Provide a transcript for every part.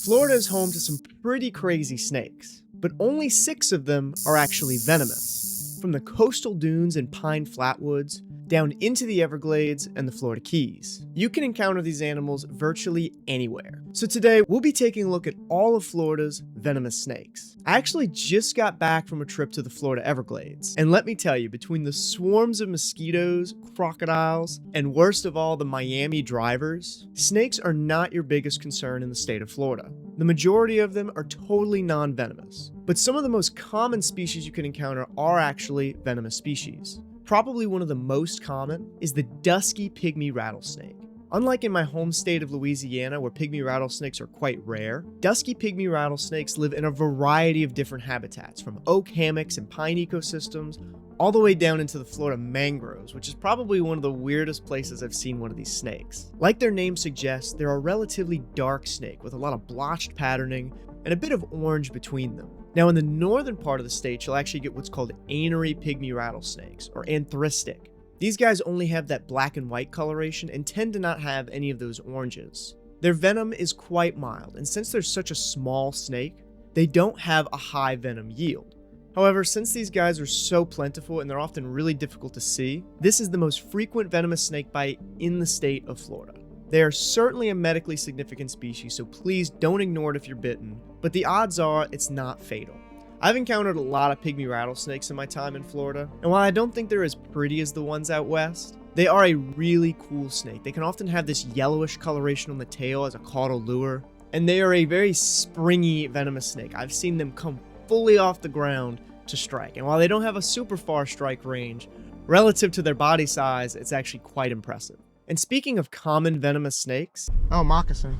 Florida is home to some pretty crazy snakes, but only 6 of them are actually venomous. From the coastal dunes and pine flatwoods, down into the Everglades and the Florida Keys. You can encounter these animals virtually anywhere. So today, we'll be taking a look at all of Florida's venomous snakes. I actually just got back from a trip to the Florida Everglades, and let me tell you, between the swarms of mosquitoes, crocodiles, and worst of all, the Miami drivers, snakes are not your biggest concern in the state of Florida. The majority of them are totally non-venomous, but some of the most common species you can encounter are actually venomous species. Probably one of the most common is the Dusky Pygmy rattlesnake. Unlike in my home state of Louisiana, where pygmy rattlesnakes are quite rare, Dusky Pygmy rattlesnakes live in a variety of different habitats, from oak hammocks and pine ecosystems, all the way down into the Florida mangroves, which is probably one of the weirdest places I've seen one of these snakes. Like their name suggests, they're a relatively dark snake with a lot of blotched patterning and a bit of orange between them. Now in the northern part of the state, you'll actually get what's called anery pygmy rattlesnakes, or anthristic. These guys only have that black and white coloration and tend to not have any of those oranges. Their venom is quite mild, and since they're such a small snake, they don't have a high venom yield. However, since these guys are so plentiful and they're often really difficult to see, this is the most frequent venomous snake bite in the state of Florida. They are certainly a medically significant species, so please don't ignore it if you're bitten, but the odds are it's not fatal. I've encountered a lot of pygmy rattlesnakes in my time in Florida, and while I don't think they're as pretty as the ones out west, they are a really cool snake. They can often have this yellowish coloration on the tail as a caudal lure, and they are a very springy venomous snake. I've seen them come fully off the ground to strike, and while they don't have a super far strike range, relative to their body size, it's actually quite impressive. And speaking of common venomous snakes... Oh, moccasin.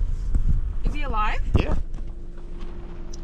Is he alive? Yeah.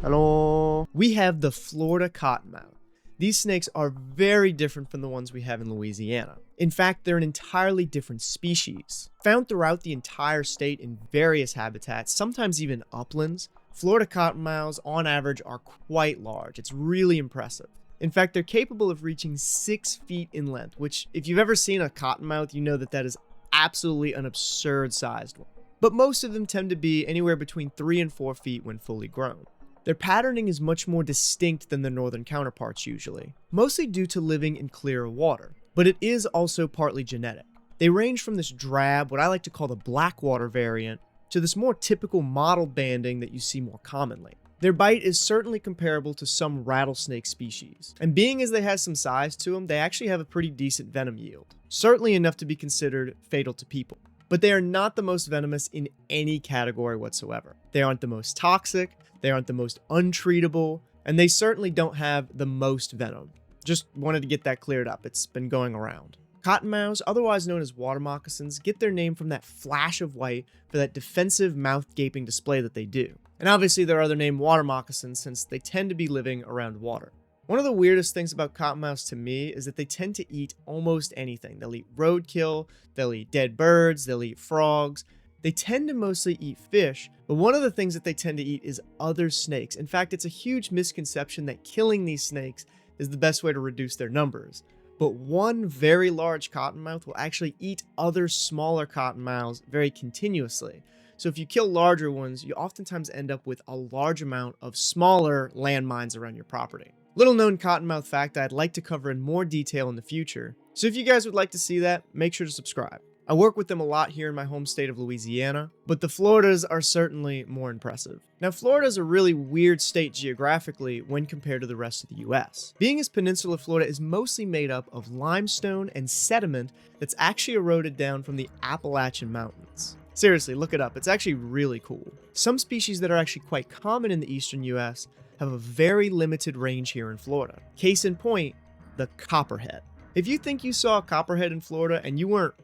Hello. We have the Florida cottonmouth. These snakes are very different from the ones we have in Louisiana. In fact, they're an entirely different species. Found throughout the entire state in various habitats, sometimes even uplands, Florida cottonmouths on average are quite large. It's really impressive. In fact, they're capable of reaching 6 feet in length, which if you've ever seen a cottonmouth, you know that is absolutely an absurd sized one. But most of them tend to be anywhere between 3 and 4 feet when fully grown. Their patterning is much more distinct than their northern counterparts usually, mostly due to living in clearer water, but it is also partly genetic. They range from this drab, what I like to call the blackwater variant, to this more typical mottled banding that you see more commonly. Their bite is certainly comparable to some rattlesnake species, and being as they have some size to them, they actually have a pretty decent venom yield, certainly enough to be considered fatal to people. But they are not the most venomous in any category whatsoever. They aren't the most toxic, they aren't the most untreatable, and they certainly don't have the most venom. Just wanted to get that cleared up, it's been going around. Cottonmouths, otherwise known as water moccasins, get their name from that flash of white for that defensive mouth-gaping display that they do. And obviously their other name, water moccasins, since they tend to be living around water. One of the weirdest things about cottonmouths to me is that they tend to eat almost anything. They'll eat roadkill, they'll eat dead birds, they'll eat frogs. They tend to mostly eat fish, but one of the things that they tend to eat is other snakes. In fact, it's a huge misconception that killing these snakes is the best way to reduce their numbers. But one very large cottonmouth will actually eat other smaller cottonmouths very continuously. So if you kill larger ones, you oftentimes end up with a large amount of smaller landmines around your property. Little known cottonmouth fact I'd like to cover in more detail in the future. So if you guys would like to see that, make sure to subscribe. I work with them a lot here in my home state of Louisiana, but the Floridas are certainly more impressive. Now, Florida is a really weird state geographically when compared to the rest of the US. Being as Peninsula Florida is mostly made up of limestone and sediment that's actually eroded down from the Appalachian Mountains. Seriously, look it up. It's actually really cool. Some species that are actually quite common in the eastern US have a very limited range here in Florida. Case in point, the Copperhead. If you think you saw a Copperhead in Florida and you weren't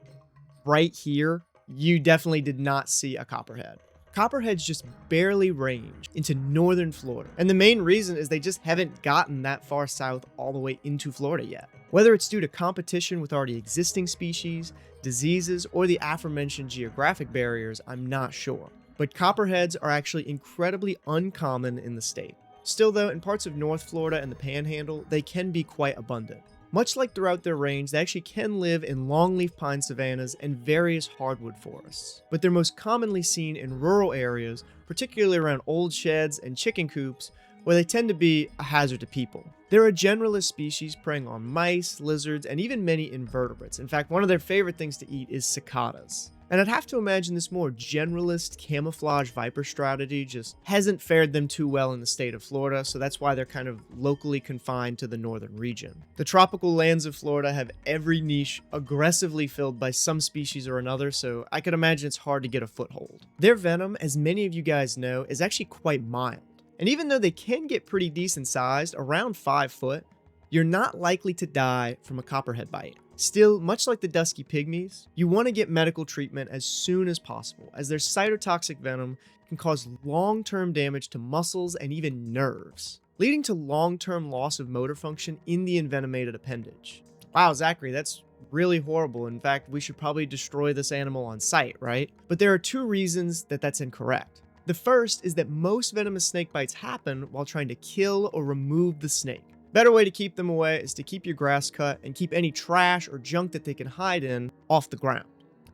right here, you definitely did not see a Copperhead. Copperheads just barely range into northern Florida, and the main reason is they just haven't gotten that far south all the way into Florida yet. Whether it's due to competition with already existing species, diseases, or the aforementioned geographic barriers, I'm not sure. But Copperheads are actually incredibly uncommon in the state. Still though, in parts of North Florida and the Panhandle, they can be quite abundant. Much like throughout their range, they actually can live in longleaf pine savannas and various hardwood forests. But they're most commonly seen in rural areas, particularly around old sheds and chicken coops, where they tend to be a hazard to people. They're a generalist species preying on mice, lizards, and even many invertebrates. In fact, one of their favorite things to eat is cicadas. And I'd have to imagine this more generalist camouflage viper strategy just hasn't fared them too well in the state of Florida, so that's why they're kind of locally confined to the northern region. The tropical lands of Florida have every niche aggressively filled by some species or another, so I could imagine it's hard to get a foothold. Their venom, as many of you guys know, is actually quite mild. And even though they can get pretty decent sized, around 5 foot, you're not likely to die from a copperhead bite. Still, much like the Dusky Pygmies, you want to get medical treatment as soon as possible, as their cytotoxic venom can cause long-term damage to muscles and even nerves, leading to long-term loss of motor function in the envenomated appendage. Wow, Zachary, that's really horrible. In fact, we should probably destroy this animal on sight, right? But there are 2 reasons that that's incorrect. The first is that most venomous snake bites happen while trying to kill or remove the snake. Better way to keep them away is to keep your grass cut and keep any trash or junk that they can hide in off the ground.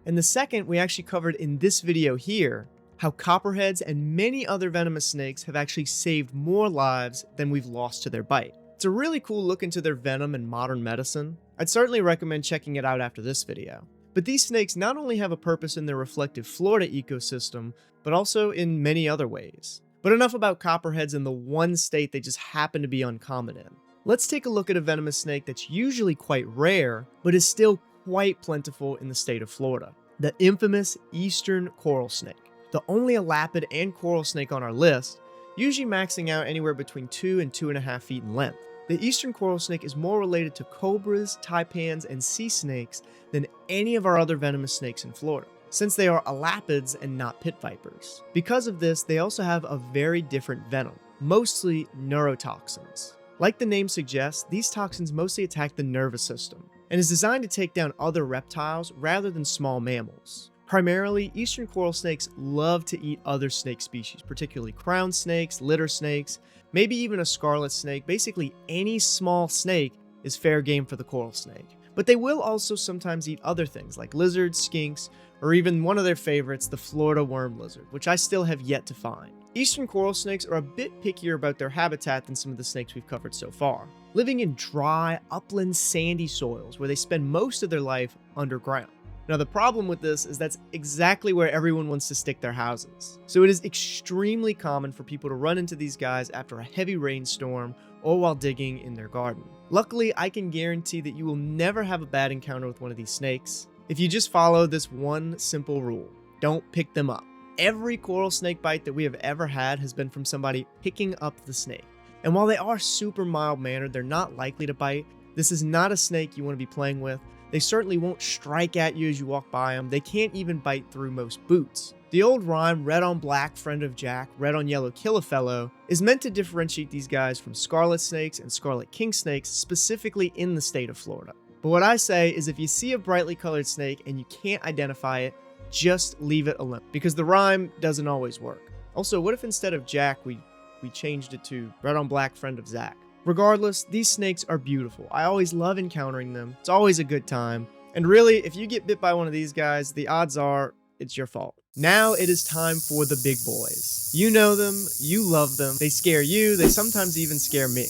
And the second, we actually covered in this video here, how copperheads and many other venomous snakes have actually saved more lives than we've lost to their bite. It's a really cool look into their venom in modern medicine. I'd certainly recommend checking it out after this video. But these snakes not only have a purpose in their reflective Florida ecosystem, but also in many other ways. But enough about copperheads in the one state they just happen to be uncommon in. Let's take a look at a venomous snake that's usually quite rare, but is still quite plentiful in the state of Florida. The infamous eastern coral snake. The only elapid and coral snake on our list, usually maxing out anywhere between 2 and 2.5 feet in length. The eastern coral snake is more related to cobras, taipans, and sea snakes than any of our other venomous snakes in Florida, since they are elapids and not pit vipers. Because of this, they also have a very different venom, mostly neurotoxins. Like the name suggests, these toxins mostly attack the nervous system, and is designed to take down other reptiles rather than small mammals. Primarily, eastern coral snakes love to eat other snake species, particularly crown snakes, litter snakes, maybe even a scarlet snake. Basically, any small snake is fair game for the coral snake. But they will also sometimes eat other things like lizards, skinks, or even one of their favorites, the Florida worm lizard, which I still have yet to find. Eastern coral snakes are a bit pickier about their habitat than some of the snakes we've covered so far, living in dry, upland, sandy soils where they spend most of their life underground. Now, the problem with this is that's exactly where everyone wants to stick their houses. So it is extremely common for people to run into these guys after a heavy rainstorm or while digging in their garden. Luckily, I can guarantee that you will never have a bad encounter with one of these snakes if you just follow this one simple rule: don't pick them up. Every coral snake bite that we have ever had has been from somebody picking up the snake. And while they are super mild-mannered, they're not likely to bite. This is not a snake you want to be playing with. They certainly won't strike at you as you walk by them. They can't even bite through most boots. The old rhyme, red on black, friend of Jack, red on yellow, kill a fellow, is meant to differentiate these guys from scarlet snakes and scarlet king snakes, specifically in the state of Florida. But what I say is if you see a brightly colored snake and you can't identify it, just leave it alone, because the rhyme doesn't always work. Also, what if instead of Jack, we changed it to red on black, friend of Zach? Regardless, these snakes are beautiful. I always love encountering them. It's always a good time. And really, if you get bit by one of these guys, the odds are it's your fault. Now it is time for the big boys. You know them, you love them, they scare you, they sometimes even scare me.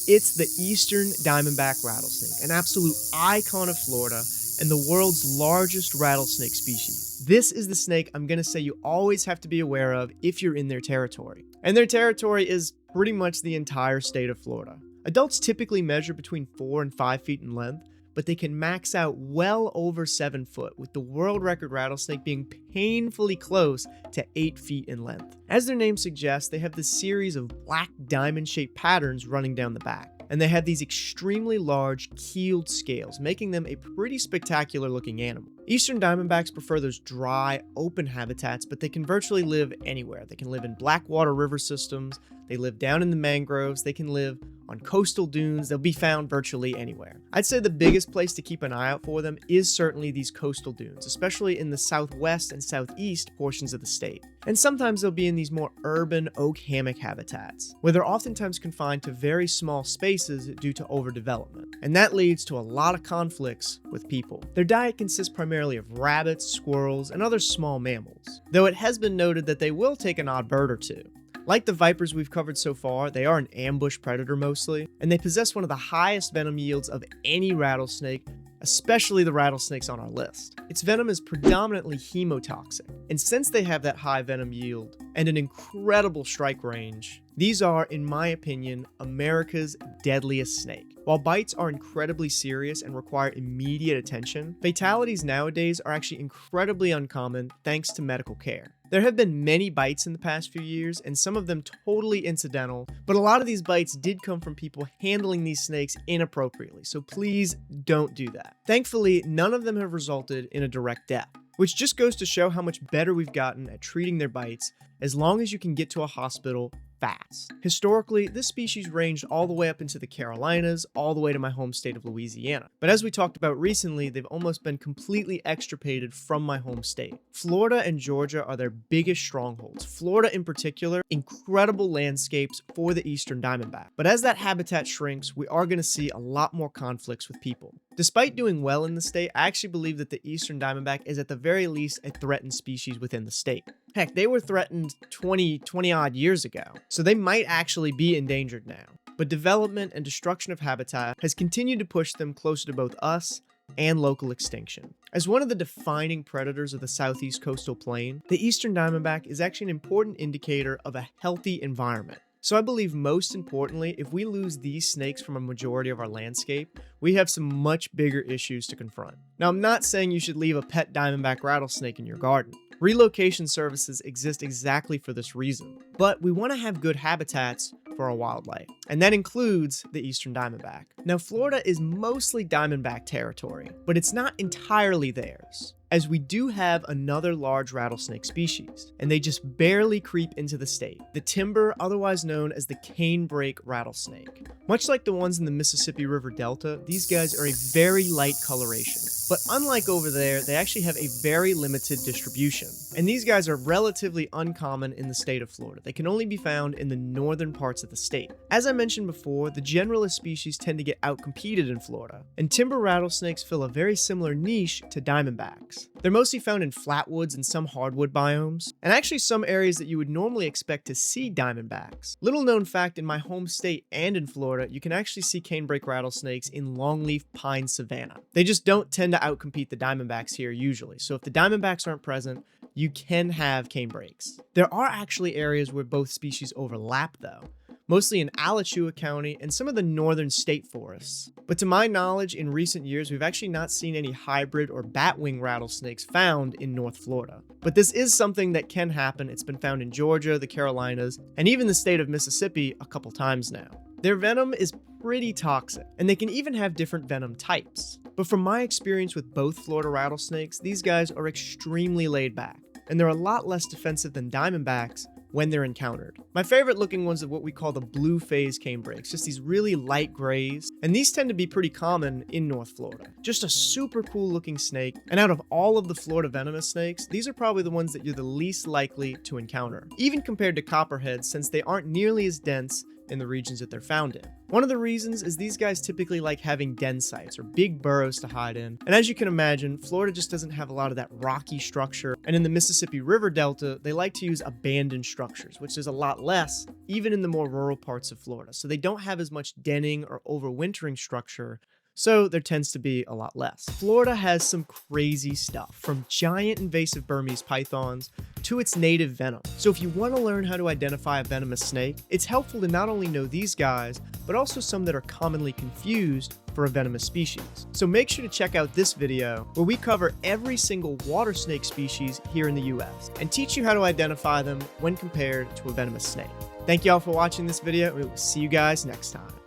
It's the eastern diamondback rattlesnake, an absolute icon of Florida and the world's largest rattlesnake species. This is the snake I'm gonna say you always have to be aware of if you're in their territory. And their territory is pretty much the entire state of Florida. Adults typically measure between 4 and 5 feet in length, but they can max out well over 7 foot, with the world record rattlesnake being painfully close to 8 feet in length. As their name suggests, they have this series of black diamond-shaped patterns running down the back, and they have these extremely large keeled scales, making them a pretty spectacular looking animal. Eastern diamondbacks prefer those dry, open habitats, but they can virtually live anywhere. They can live in blackwater river systems, they live down in the mangroves, they can live on coastal dunes. They'll be found virtually anywhere. I'd say the biggest place to keep an eye out for them is certainly these coastal dunes, especially in the southwest and southeast portions of the state. And sometimes they'll be in these more urban oak hammock habitats, where they're oftentimes confined to very small spaces due to overdevelopment. And that leads to a lot of conflicts with people. Their diet consists primarily of rabbits, squirrels, and other small mammals, though it has been noted that they will take an odd bird or two. Like the vipers we've covered so far, they are an ambush predator mostly, and they possess one of the highest venom yields of any rattlesnake, especially the rattlesnakes on our list. Its venom is predominantly hemotoxic, and since they have that high venom yield and an incredible strike range, these are, in my opinion, America's deadliest snake. While bites are incredibly serious and require immediate attention, fatalities nowadays are actually incredibly uncommon thanks to medical care. There have been many bites in the past few years, and some of them totally incidental, but a lot of these bites did come from people handling these snakes inappropriately, so please don't do that. Thankfully, none of them have resulted in a direct death, which just goes to show how much better we've gotten at treating their bites as long as you can get to a hospital fast. Historically, this species ranged all the way up into the Carolinas, all the way to my home state of Louisiana. But as we talked about recently, they've almost been completely extirpated from my home state. Florida and Georgia are their biggest strongholds. Florida in particular, incredible landscapes for the eastern diamondback. But as that habitat shrinks, we are going to see a lot more conflicts with people. Despite doing well in the state, I actually believe that the eastern diamondback is at the very least a threatened species within the state. Heck, they were threatened 20 odd years ago, so they might actually be endangered now. But development and destruction of habitat has continued to push them closer to both us and local extinction. As one of the defining predators of the southeast coastal plain, the eastern diamondback is actually an important indicator of a healthy environment. So I believe most importantly, if we lose these snakes from a majority of our landscape, we have some much bigger issues to confront. Now, I'm not saying you should leave a pet diamondback rattlesnake in your garden. Relocation services exist exactly for this reason, but we want to have good habitats for our wildlife, and that includes the eastern diamondback. Now, Florida is mostly diamondback territory, but it's not entirely theirs, as we do have another large rattlesnake species, and they just barely creep into the state, the timber, otherwise known as the canebrake rattlesnake. Much like the ones in the Mississippi River Delta, these guys are a very light coloration, but unlike over there, they actually have a very limited distribution. And these guys are relatively uncommon in the state of Florida. They can only be found in the northern parts of the state. As I mentioned before, the generalist species tend to get outcompeted in Florida, and timber rattlesnakes fill a very similar niche to diamondbacks. They're mostly found in flatwoods and some hardwood biomes, and actually some areas that you would normally expect to see diamondbacks. Little known fact, in my home state and in Florida, you can actually see canebrake rattlesnakes in longleaf pine savanna. They just don't tend to outcompete the diamondbacks here usually, so if the diamondbacks aren't present, you can have canebrakes. There are actually areas where both species overlap though, mostly in Alachua County and some of the northern state forests. But to my knowledge, in recent years, we've actually not seen any hybrid or batwing rattlesnakes found in North Florida. But this is something that can happen. It's been found in Georgia, the Carolinas, and even the state of Mississippi a couple times now. Their venom is pretty toxic, and they can even have different venom types. But from my experience with both Florida rattlesnakes, these guys are extremely laid back, and they're a lot less defensive than diamondbacks when they're encountered. My favorite looking ones are what we call the blue phase canebrakes, just these really light grays, and these tend to be pretty common in North Florida. Just a super cool looking snake, and out of all of the Florida venomous snakes, these are probably the ones that you're the least likely to encounter, even compared to copperheads, since they aren't nearly as dense in the regions that they're found in. One of the reasons is these guys typically like having den sites or big burrows to hide in, and as you can imagine, Florida just doesn't have a lot of that rocky structure, and in the Mississippi River Delta, they like to use abandoned structures, which is a lot less, even in the more rural parts of Florida, so they don't have as much denning or overwintering structure, so there tends to be a lot less. Florida has some crazy stuff, from giant invasive Burmese pythons to its native venom. So if you want to learn how to identify a venomous snake, it's helpful to not only know these guys, but also some that are commonly confused for a venomous species. So make sure to check out this video where we cover every single water snake species here in the US and teach you how to identify them when compared to a venomous snake. Thank you all for watching this video, and we will see you guys next time.